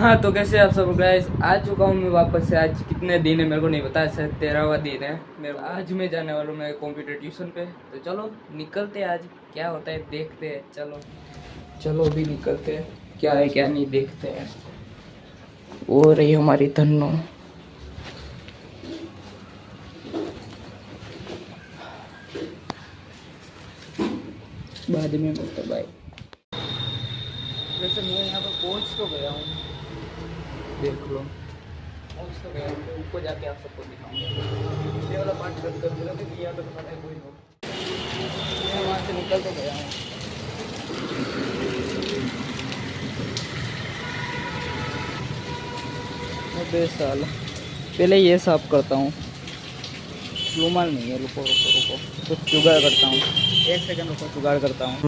हाँ तो कैसे आप सब गाइस, आ चुका हूँ मैं वापस से। आज कितने दिन है मेरे को नहीं पता, शायद 13वां दिन है मेरा। आज मैं जाने वाला हूँ मैं कंप्यूटर ट्यूशन पे। तो चलो निकलते हैं, आज क्या होता है देखते हैं। चलो चलो अभी निकलते हैं, क्या है क्या नहीं देखते हैं। वो रही हमारी तन्नू। बाद में मिलते भाई। वैसे मैं यहाँ पर पहुँच तो गया हूँ, देख लो पहुँच तो गया हूँ। ऊपर जाके आप सबको दिखाऊंगा। ये वाला पार्ट रद्द कर देना क्योंकि यहाँ पे तो पता है कोई लोग। मैं वहाँ से निकल तो गया हूँ। अबे साला, पहले ये साफ करता हूँ। रुमाल नहीं है, रुको रुको रुको, कुछ जुगाड़ करता हूँ। एक सेकंड रुको, जुगाड़ करता हूँ।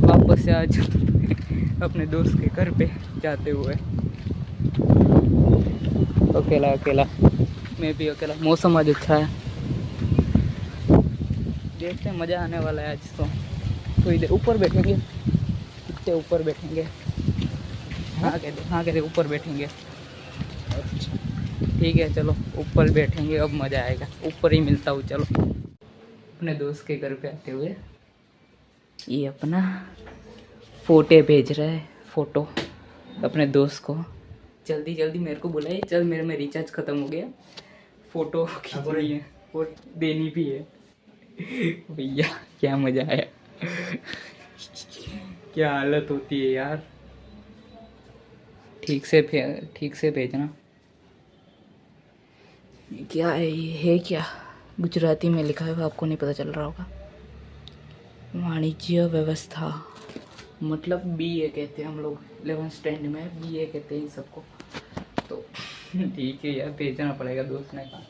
वापस से आज अपने दोस्त के घर पे जाते हुए, अकेला अकेला, मैं भी अकेला। मौसम आज अच्छा है, देखते हैं, मज़ा आने वाला है आज तो। थोड़ी देर ऊपर बैठेंगे, कितने ऊपर बैठेंगे। हाँ कहते ऊपर बैठेंगे। अच्छा ठीक है, चलो ऊपर बैठेंगे, अब मज़ा आएगा। ऊपर ही मिलता हूँ, चलो। अपने दोस्त के घर पे आते हुए ये अपना फोटो भेज रहा है, फोटो अपने दोस्त को। जल्दी जल्दी मेरे को बुलाइए, चल मेरे में रिचार्ज ख़त्म हो गया, फ़ोटो खींच रही है और देनी भी है। भैया क्या मज़ा आया। क्या हालत होती है यार। ठीक से भेजना। क्या है ये, है क्या? गुजराती में लिखा है, आपको नहीं पता चल रहा होगा। वाणिज्य व्यवस्था, मतलब बीए कहते हैं हम लोग 11th स्टैंडर्ड में, बीए कहते हैं इन सबको। तो ठीक है यार, भेजना पड़ेगा। दोस्त ने कहा,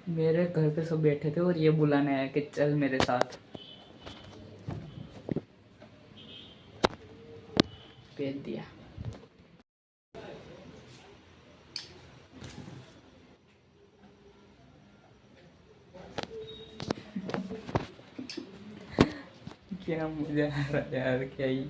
मेरे घर पे सब बैठे थे और ये बुलाने आया कि चल मेरे साथ। भेज दिया। क्या मजा आ रहा है यार, क्या ही।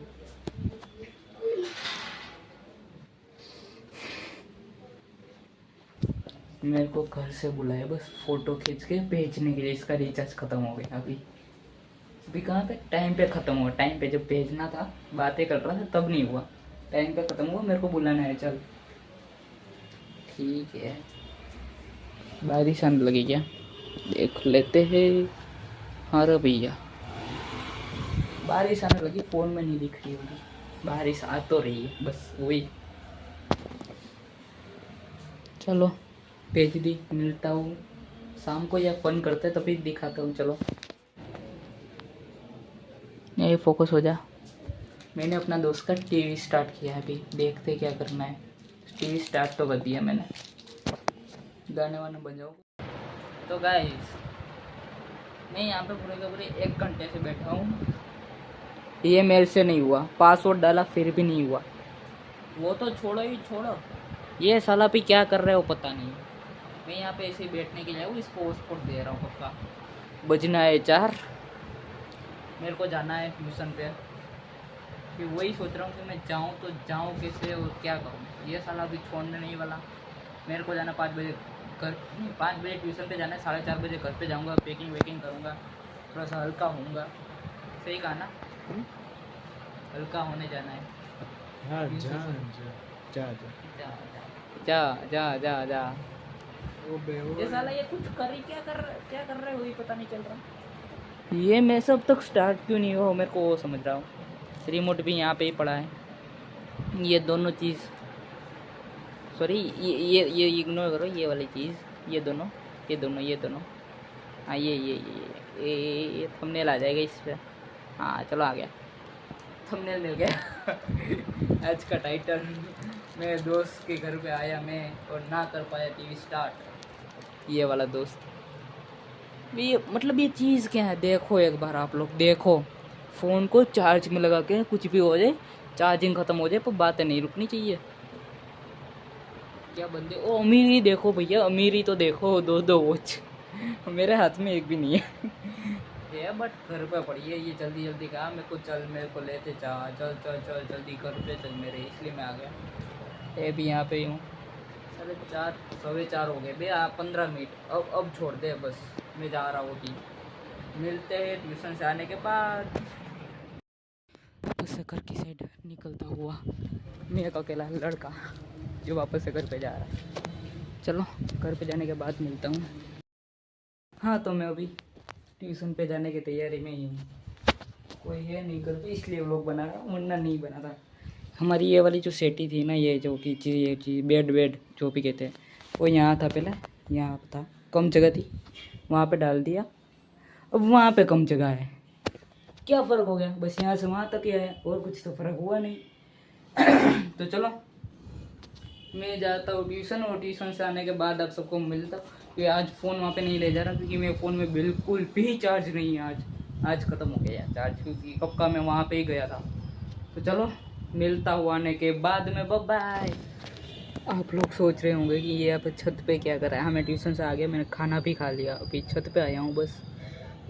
मेरे को घर से बुलाया बस फोटो खींच के भेजने के लिए। इसका रिचार्ज खत्म हो गया अभी कहाँ पे, टाइम पे ख़त्म हुआ। टाइम पे जब भेजना था, बातें कर रहा था तब नहीं हुआ, टाइम पे ख़त्म हुआ। मेरे को बुलाना है, चल ठीक है। बारिश आने लगी क्या, देख लेते हैं। हाँ रे भैया, बारिश आने लगी। फ़ोन में नहीं दिख रही होगी, बारिश आ तो रही है, बस वही। चलो भेज दी, मिलता हूँ शाम को, या फ़न करते तभी दिखाता हूँ। चलो ये फोकस हो जा। मैंने अपना दोस्त का टीवी स्टार्ट किया है, अभी देखते क्या करना है। टीवी स्टार्ट तो कर दिया मैंने, गाने वाने बजाओ। तो गाइस, मैं यहाँ पे पूरे के पूरे 1 घंटे से बैठा हूँ। ये मेल से नहीं हुआ, पासवर्ड डाला फिर भी नहीं हुआ। वो तो छोड़ो ही छोड़ो, ये साला भी क्या कर रहे हो पता नहीं। मैं यहाँ पे ऐसे ही बैठने के लिए हूँ, इसको हॉटस्पॉट दे रहा हूँ पक्का। बजना है 4, मेरे को जाना है ट्यूशन पे। फिर वही सोच रहा हूँ कि मैं जाऊँ तो जाऊँ कैसे और क्या करूँ। ये साला अभी छोड़ने नहीं वाला। मेरे को जाना 5 बजे घर, 5 बजे ट्यूशन पे जाना है, 4:30 बजे घर पे जाऊँगा, पैकिंग वैकिंग करूँगा, थोड़ा सा हल्का होऊंगा। सही कहा ना, हल्का होने जाना है। हाँ जा जा जा जा जा जा जा। ये साला ये कुछ क्या कर रहे हो, ये पता नहीं चल रहा। ये मैं सब तक स्टार्ट क्यों नहीं हो, मेरे को वो समझ रहा हूँ। रिमोट भी यहाँ पे ही पड़ा है। ये दोनों चीज़, सॉरी ये इग्नोर करो, ये वाली चीज़, ये दोनों हाँ ये थंबनेल आ जाएगा इस पर। हाँ चलो आ गया, थंबनेल मिल गया। आज का टाइटल, मेरे दोस्त के घर पे आया मैं और ना कर पाया टीवी स्टार्ट। ये वाला दोस्त, ये मतलब ये चीज़ क्या है, देखो एक बार आप लोग देखो। फ़ोन को चार्ज में लगा के कुछ भी हो जाए, चार्जिंग ख़त्म हो जाए, पर बातें नहीं रुकनी चाहिए। क्या बंदे, ओ अमीरी देखो भैया, अमीरी तो देखो, दो वॉच। मेरे हाथ में एक भी नहीं है बट घर पे पड़ी है। ये जल्दी जल्दी कहा मेरे को, चल मेरे को लेते जा, चल चल चल जल्दी घर पे चल मेरे, इसलिए मैं आ गया। ये भी यहाँ पे ही हूँ। 4:30 4:15 हो गए भैया, 15 मिनट। अब छोड़ दे बस, मैं जा रहा हूँ अभी। मिलते हैं ट्यूशन से आने के बाद। वापस से घर की साइड निकलता हुआ मैं एक अकेला लड़का जो वापस से घर पे जा रहा है। चलो घर पे जाने के बाद मिलता हूँ। हाँ तो मैं अभी ट्यूशन पे जाने की तैयारी में ही हूँ। कोई है नहीं घर पे, इसलिए व्लॉग बना रहा हूँ, वरना नहीं बना था। हमारी ये वाली जो सेटी थी ना, ये जो कि ये चीज़ बेड जो भी कहते हैं, वो यहाँ था पहले, यहाँ था, कम जगह थी, वहाँ पे डाल दिया। अब वहाँ पे कम जगह है, क्या फ़र्क हो गया, बस यहाँ से वहाँ तक ही है, और कुछ तो फ़र्क हुआ नहीं। तो चलो मैं जाता हूँ ट्यूशन, और ट्यूशन से आने के बाद आप सबको मिलता हूँ। क्योंकि आज फ़ोन वहाँ पे नहीं ले जा रहा, क्योंकि मेरे फ़ोन में बिल्कुल भी चार्ज नहीं है। आज ख़त्म हो गया चार्ज, क्योंकि कब का मैं वहाँ पे ही गया था। तो चलो मिलता हूँ आने के बाद में, बाय बाय। आप लोग सोच रहे होंगे कि ये आप छत पे क्या कर रहा है। हाँ मैं ट्यूशन से आ गया, मैंने खाना भी खा लिया, अभी छत पे आया हूँ बस,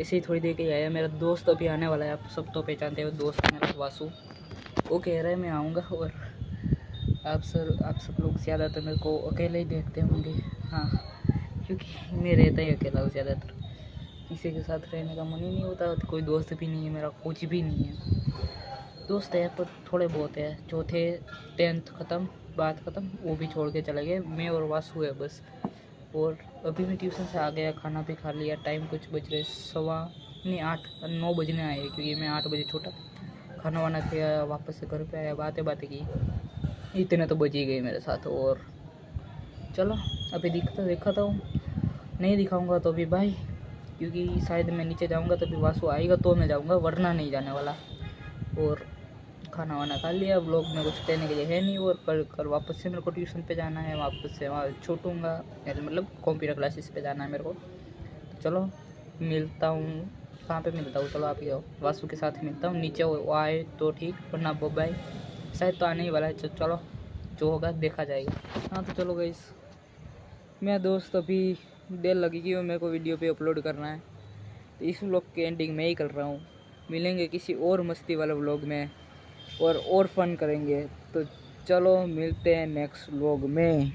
ऐसे ही थोड़ी देर के आया। मेरा दोस्त अभी आने वाला है, आप सब तो पहचानते हो दोस्त मेरा वासु। वो कह रहा है मैं आऊँगा, और आप सब लोग ज़्यादातर मेरे को अकेले ही देखते होंगे। हाँ क्योंकि मैं रहता ही अकेला हूँ ज़्यादातर, किसी के साथ रहने का मन ही नहीं होता। कोई दोस्त भी नहीं है मेरा, कुछ भी नहीं है। दोस्त है पर थोड़े बहुत है, चौथे 10th ख़त्म, बात ख़त्म, वो भी छोड़ के चले गए। मैं और वासु है बस। और अभी मैं ट्यूशन से आ गया, खाना भी खा लिया। टाइम कुछ बज रहे 8 9 बजने आए, क्योंकि मैं 8 बजे छूटा। खाना वाना किया, वापस से घर पे आया, बातें की, इतने तो बज ही गए मेरे साथ। और चलो अभी दिखाता हूँ, नहीं दिखाऊंगा तो अभी बाय, क्योंकि शायद मैं नीचे जाऊंगा तो अभी वासु आएगा तो मैं जाऊंगा, वरना नहीं जाने वाला। और खाना वाना खा लिया, व्लॉग में कुछ कहने के लिए है नहीं। और कल वापस से मेरे को ट्यूशन पे जाना है, वापस से वहाँ छूटूँगा, मतलब कंप्यूटर क्लासेस पे जाना है मेरे को। तो चलो मिलता हूँ, कहाँ पे मिलता हूँ, चलो आप ही आओ, वासु के साथ मिलता हूँ नीचे। वो आए तो ठीक, वरना बाय, शायद तो आने ही वाला है। चलो जो होगा देखा जाएगा। हाँ तो चलो गाइस, मेरा दोस्त अभी देर लगेगी और मेरे को वीडियो पे अपलोड करना है, तो इस व्लॉग के एंडिंग में ही कर रहा हूँ। मिलेंगे किसी और मस्ती वाले व्लॉग में, और फन करेंगे। तो चलो मिलते हैं नेक्स्ट व्लॉग में।